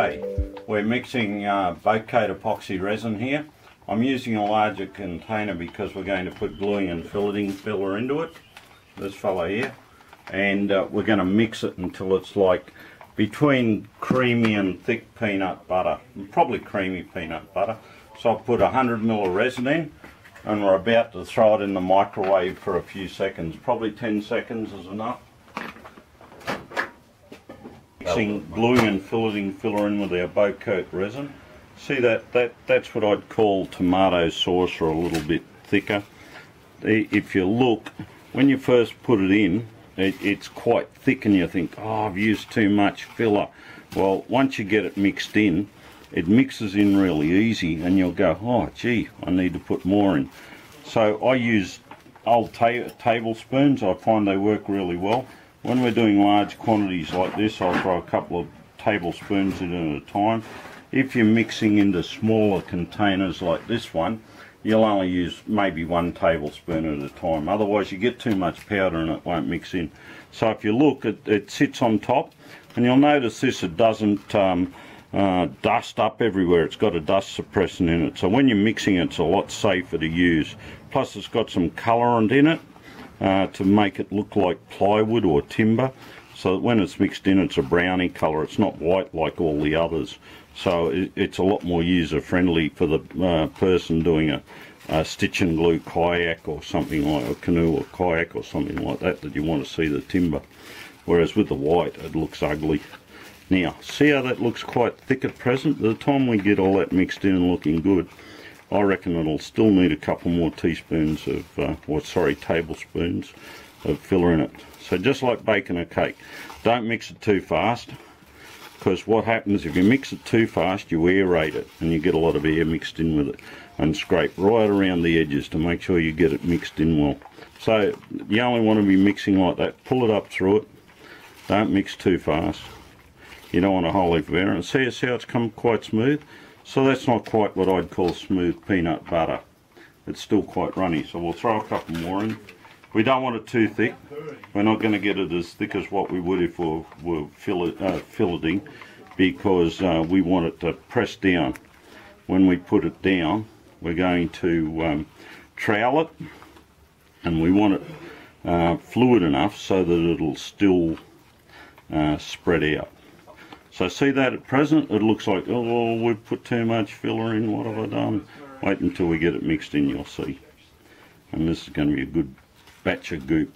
Hey, we're mixing Bote Cote epoxy resin here. I'm using a larger container because we're going to put gluing and filleting filler into it, this fella here, and we're going to mix it until it's like between creamy and thick peanut butter, probably creamy peanut butter. So I've put 100 ml of resin in, and we're about to throw it in the microwave for a few seconds. Probably 10 seconds is enough. Mixing gluing and filleting filler in with our Bote Cote resin. See that's what I'd call tomato sauce, or a little bit thicker. If you look, when you first put it in, it's quite thick and you think, oh, I've used too much filler. Well, once you get it mixed in, it mixes in really easy and you'll go, oh gee, I need to put more in. So I use old tablespoons. I find they work really well. When we're doing large quantities like this, I'll throw a couple of tablespoons in at a time. If you're mixing into smaller containers like this one, you'll only use maybe 1 tablespoon at a time. Otherwise you get too much powder and it won't mix in. So if you look, it sits on top, and you'll notice this, it doesn't dust up everywhere. It's got a dust suppressant in it. So when you're mixing it, it's a lot safer to use. Plus it's got some colorant in it to make it look like plywood or timber. So that when it's mixed in, it's a browny colour. It's not white like all the others. So it's a lot more user friendly for the person doing a stitch and glue kayak or something like a canoe or kayak or something like that you want to see the timber. Whereas with the white, it looks ugly. Now, see how that looks quite thick at present? By the time we get all that mixed in and looking good, I reckon it'll still need a couple more teaspoons of, tablespoons of filler in it. So just like baking a cake, don't mix it too fast, because what happens if you mix it too fast, you aerate it and you get a lot of air mixed in with it, and scrape right around the edges to make sure you get it mixed in well. So you only want to be mixing like that. Pull it up through it, don't mix too fast. You don't want a whole heap of air. And see how it's come quite smooth? So that's not quite what I'd call smooth peanut butter. It's still quite runny, so we'll throw a couple more in. We don't want it too thick. We're not going to get it as thick as what we would if we were filleting, because we want it to press down. When we put it down, we're going to trowel it, and we want it fluid enough so that it'll still spread out. So see that at present, it looks like, oh, we've put too much filler in, what have I done? Wait until we get it mixed in, you'll see. And this is going to be a good batch of goop.